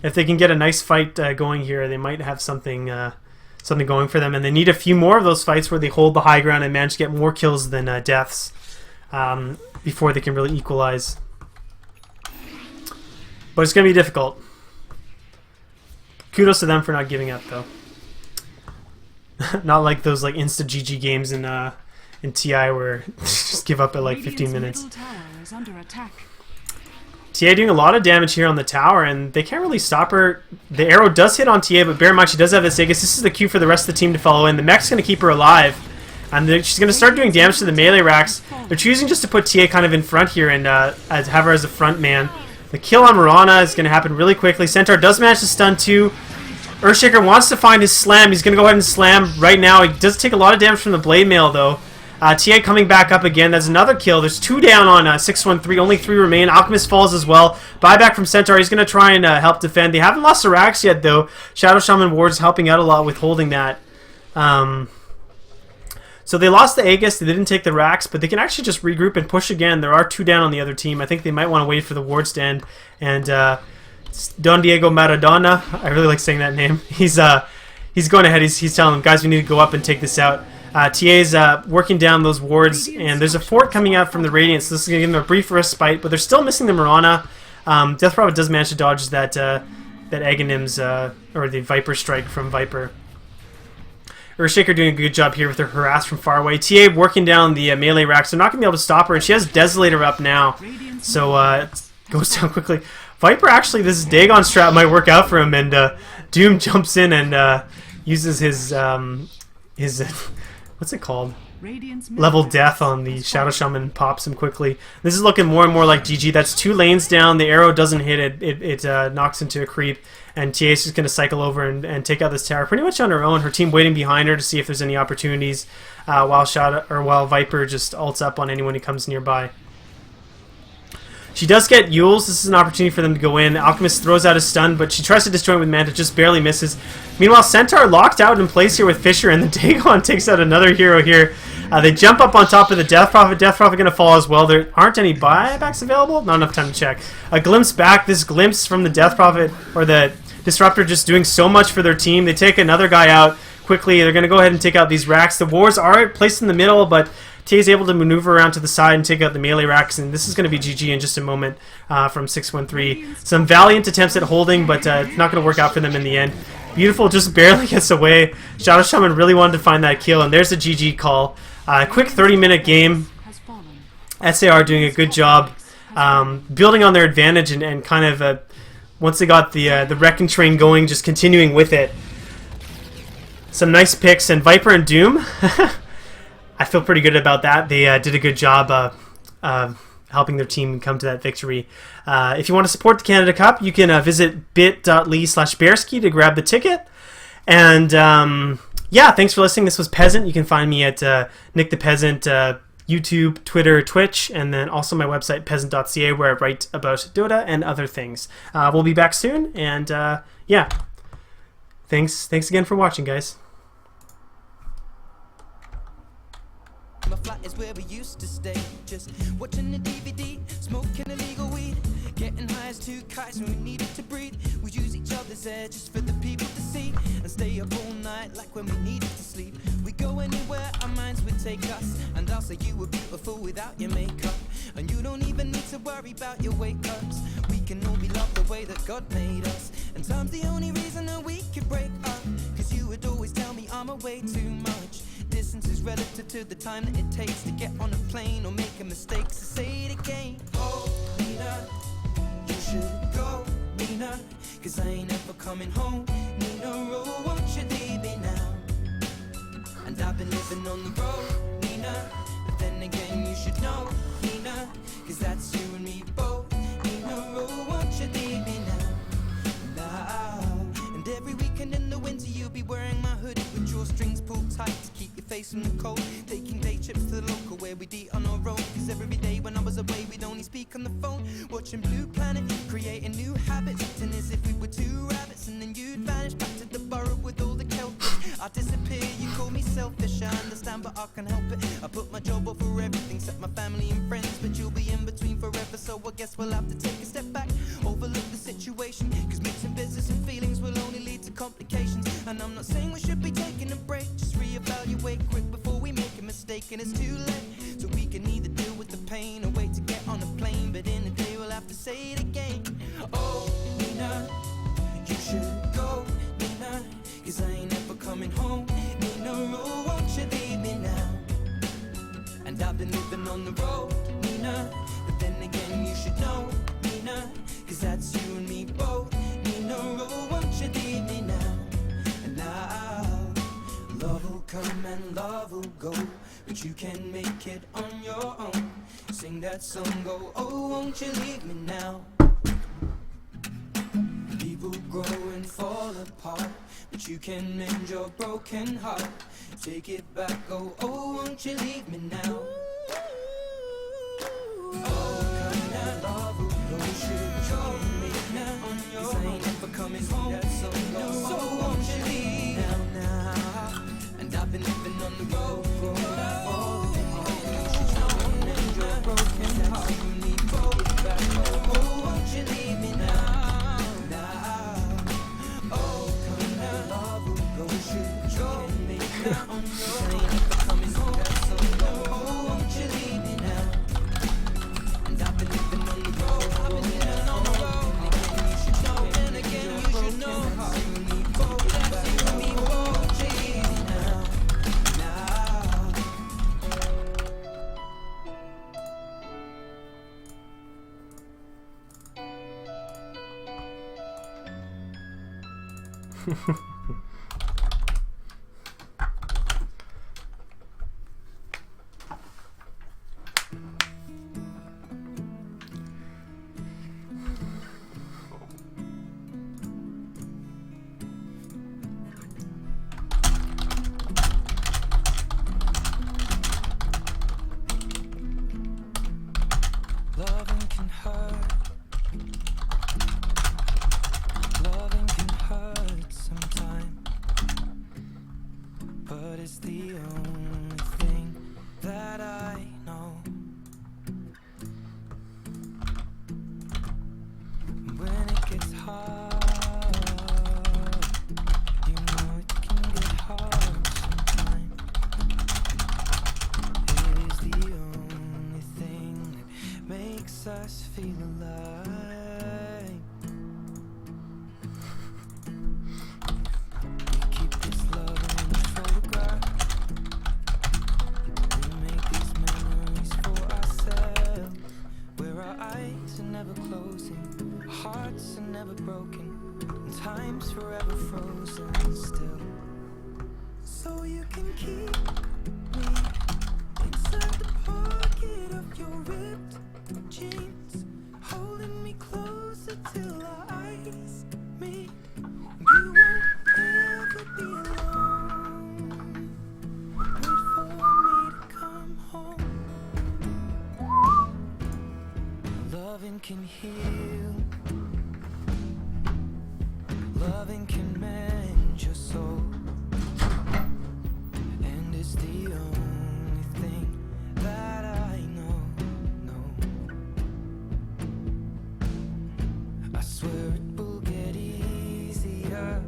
If they can get a nice fight going here, they might have something going for them. And they need a few more of those fights where they hold the high ground and manage to get more kills than deaths before they can really equalize. But it's going to be difficult. Kudos to them for not giving up, though. Not like those insta GG games in TI where just give up at 15 minutes. TA doing a lot of damage here on the tower, and they can't really stop her. The arrow does hit on TA, but bear in mind she does have this Aegis. This is the cue for the rest of the team to follow in. The mech's going to keep her alive, and she's going to start doing damage to the melee racks. They're choosing just to put TA kind of in front here and have her as a front man. The kill on Mirana is going to happen really quickly. Centaur does manage to stun too. Earthshaker wants to find his slam. He's going to go ahead and slam right now. He does take a lot of damage from the blade mail though. TA coming back up again. That's another kill. There's 2 down on 613. Only 3 remain. Alchemist falls as well. Buyback from Centaur. He's going to try and help defend. They haven't lost the racks yet though. Shadow Shaman Ward's helping out a lot with holding that. So they lost the Aegis, they didn't take the racks, but they can actually just regroup and push again. There are 2 down on the other team. I think they might want to wait for the ward stand. And Don Diego Maradona, I really like saying that name. He's going ahead. He's telling them, guys, we need to go up and take this out. TA's working down those wards, and there's a fort coming out from the Radiant, so this is going to give them a brief respite, but they're still missing the Mirana. Death Prophet does manage to dodge that Aghanim's, or the Viper strike from Viper. Earthshaker doing a good job here with her harass from far away. TA working down the melee racks. They're not going to be able to stop her, and she has Desolator up now. So it goes down quickly. Viper, actually, this Dagon strat might work out for him, and Doom jumps in and uses his what's it called? Level death on the Shadow Shaman, pops him quickly. This is looking more and more like GG. That's 2 lanes down. The arrow doesn't hit it. It knocks into a creep. And TA is just going to cycle over and take out this tower pretty much on her own. Her team waiting behind her to see if there's any opportunities while Viper just ults up on anyone who comes nearby. She does get Yules. This is an opportunity for them to go in. Alchemist throws out a stun, but she tries to destroy it with Manta, just barely misses. Meanwhile, Centaur locked out in place here with Fisher, and the Dagon takes out another hero here. They jump up on top of the Death Prophet. Death Prophet going to fall as well. There aren't any buybacks available. Not enough time to check. A glimpse back. This glimpse from the Death Prophet, or the Disruptor, just doing so much for their team. They take another guy out quickly. They're going to go ahead and take out these racks. The wards are placed in the middle, but TA is able to maneuver around to the side and take out the melee racks, and this is going to be GG in just a moment from 613. Some valiant attempts at holding, but it's not going to work out for them in the end. Beautiful just barely gets away. Shadow Shaman really wanted to find that kill, and there's a GG call. Quick 30-minute game. SAR doing a good job building on their advantage and kind of once they got the Wrecking Train going, just continuing with it. Some nice picks, and Viper and Doom, I feel pretty good about that. They did a good job helping their team come to that victory. If you want to support the Canada Cup, you can visit bit.ly/Bearski to grab the ticket. And yeah, thanks for listening. This was Pezant. You can find me at Nick the Pezant, YouTube, Twitter, Twitch, and then also my website, pezant.ca, where I write about Dota and other things. We'll be back soon, and yeah. Thanks again for watching, guys. My flat is where we used to stay, just watching the DVD, smoking illegal weed, getting high as 2 kites when we needed to breathe. We use each other's edges for the people to see, and stay up all night like when we needed to sleep. We go anywhere our minds would take us, and I'll say you were beautiful without your makeup, and you don't even need to worry about your wake-ups. We can all be loved the way that God made us, and time's the only reason that we could break up, cause you would always tell me I'm away too much. Distance is relative to the time that it takes to get on a plane or make a mistake, so say it again. Oh, Nina, you should go, Nina, cause I ain't ever coming home. Nina, oh, won't you leave me now? And I've been living on the road, Nina, but then again you should know, Nina, cause that's you and me both. Nina, oh, won't you leave me now? And every weekend in the winter you'll be wearing my hoodie with drawstrings pulled tight to keep your face from the cold. Taking day trips to the local where we'd eat on our own, cause every day when I was away we'd only speak on the phone. Watching Blue Planet, creating new habits, acting as if we were 2 rabbits, and then you'd vanish back to the burrow with all the kelpies. I disappear, you call me selfish, I understand but I can't help it. I put my job over everything except my family and friends, but you'll be in between forever, so I guess we'll have to take a step back, overlook the situation, cause mixing business and feelings will only lead to complications. And I'm not saying we should be taking a break, just reevaluate quick before we make a mistake, and it's too late. So we can either deal with the pain or wait to get on a plane, but in a day we'll have to say it again. Oh, Nina, you should go, Nina, cause I ain't ever coming home. Nina, oh, won't you leave me now? And I've been living on the road, Nina, but then again you should know, Nina, 'cause that's you and me both. Need no rule, won't you leave me now? And now, love will come and love will go, but you can make it on your own. Sing that song, go, oh, won't you leave me now? People grow and fall apart, but you can mend your broken heart. Take it back, go, oh, won't you leave me now? Oh, come now, love will go, should you me now on your own? 'Cause I ain't never coming home, that's so low. So won't you leave now? And I've been living on the road, growing and falling hard. You should mend your broken heart. You need both back, oh, won't you leave me now? Loving can hurt. Loving can hurt sometimes, but it's the only thing that I know. When it gets hard, you know it can get hard sometimes. It is the only thing that makes us feel alive. We keep this love in a photograph. We make these memories for ourselves, where our eyes are never closing, hearts are never broken, and time's forever frozen still. So you can keep me inside the pocket of your ripped jeans, holding me closer till our eyes meet. You won't ever be alone. Wait for me to come home. Loving can heal. Loving can mend your soul. And it's the only thing that I know. I swear it will get easier.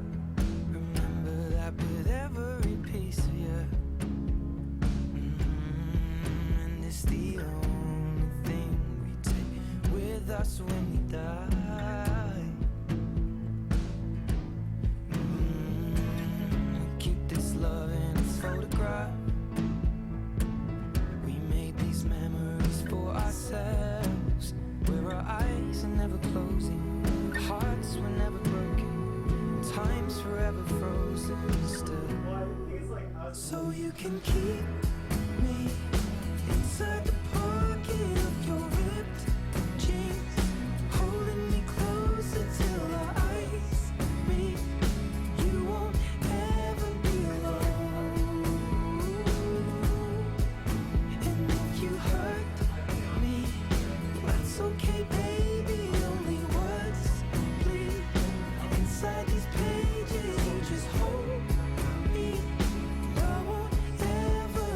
Remember that with every piece of you. And it's the only thing we take with us when we die. Keep this love in its photograph. We made these memories for ourselves, where our eyes are never closing, hearts were never broken, time's forever frozen still. So you can keep me inside the pocket of your ripped jeans, holding me closer till our eyes meet. You won't ever be alone. And if you hurt me, that's okay, baby. Only words bleed inside these pages. You just hold me. I won't ever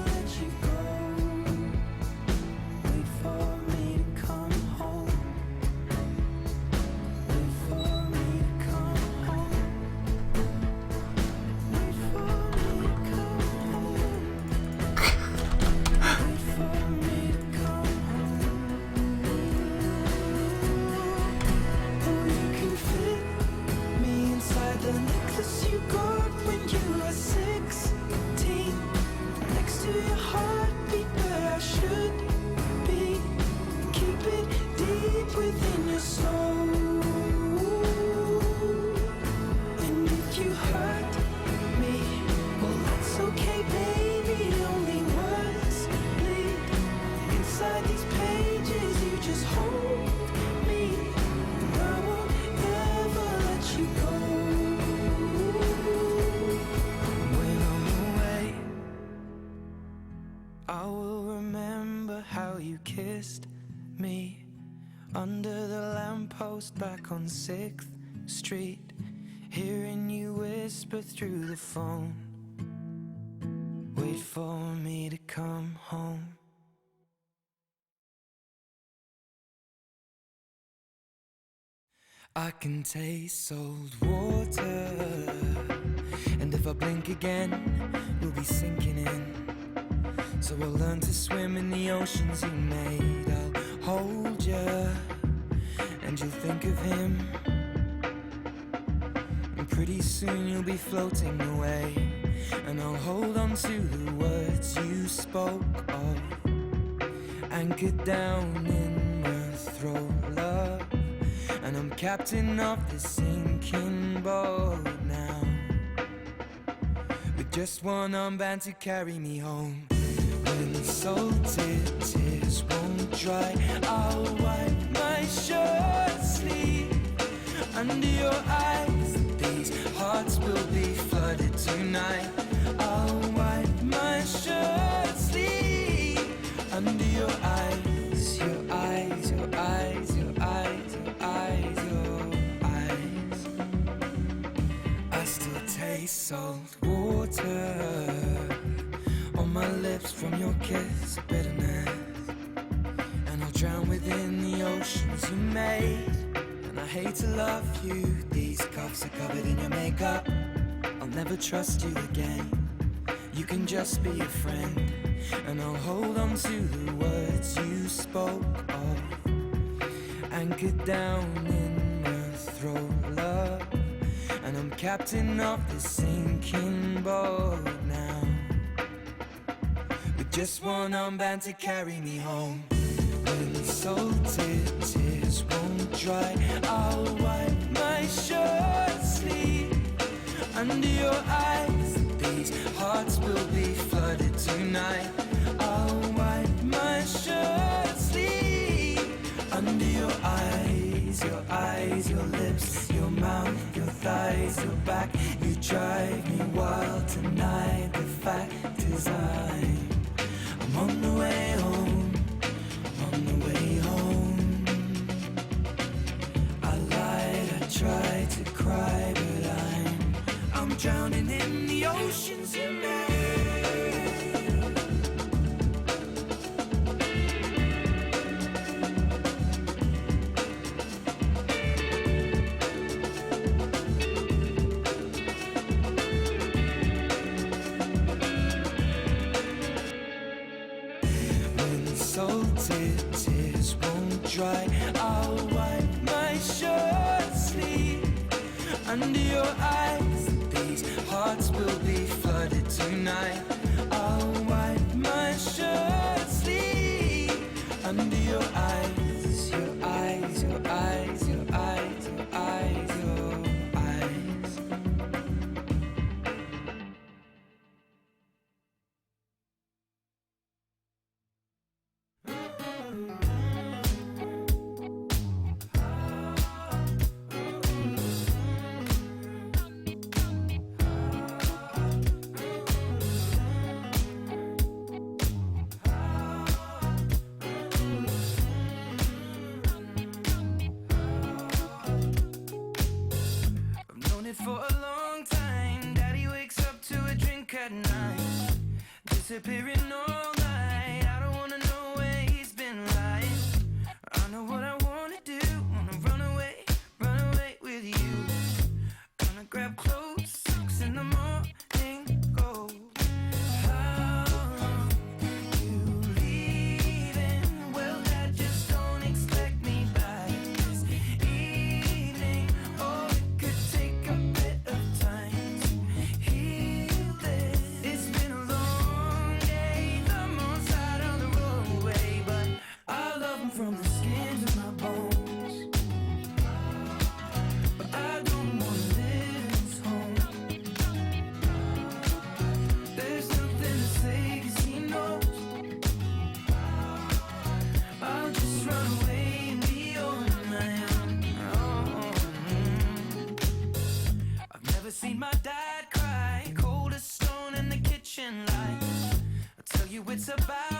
under the lamppost back on 6th Street, hearing you whisper through the phone, wait for me to come home. I can taste salt water, and if I blink again, you'll be sinking in. So I'll learn to swim in the oceans you made. I'll hold you, and you'll think of him. And pretty soon you'll be floating away, and I'll hold on to the words you spoke of, anchored down in my throat, love. And I'm captain of this sinking boat now, with just one armband to carry me home. When the salted tears won't dry, I'll wipe my shirt sleeve under your eyes. These hearts will be flooded tonight. I'll wipe my shirt sleeve under your eyes, your eyes, your eyes, your eyes, your eyes, your eyes. I still taste salt water on my lips from your kiss of bitterness, and I'll drown within the oceans you made. And I hate to love you, these cuffs are covered in your makeup. I'll never trust you again, you can just be a friend. And I'll hold on to the words you spoke of, anchored down in my throat, love. And I'm captain of this sinking boat now, with just one armband to carry me home. When the salted tears won't dry, I'll wipe my shirt sleeve under your eyes. These hearts will be flooded tonight. I'll wipe my shirt sleeve under your eyes, your eyes, your lips, your mouth, your thighs, your back. You drive me wild tonight. The fact is I'm on the way home, I'm on the way home. I lied, I tried to cry, but I'm drowning in the oceans you made. Salted tears won't dry, I'll wipe my shirt sleeve under your eyes. These hearts will be flooded tonight. I'll wipe my shirt sleeve under your eyes, your eyes, your eyes, your eyes, your eyes, your eyes. For a long time, Daddy wakes up to a drink at night, disappearing all night. I don't wanna know where he's been lying. I know what I wanna do, wanna run away with you. Gonna grab clothes, socks in the morning, go. How long you leaving? Well, Dad, just don't expect me back this evening. Oh, it could take a bit of time to heal this. It's been a long day, the most out on the roadway, but I love him from the skin to my bones. But I don't wanna live in his home. There's nothing to say 'cause he knows I'll just run away and be on my own. I've never seen my dad cry, cold as stone in the kitchen light. I tell you it's about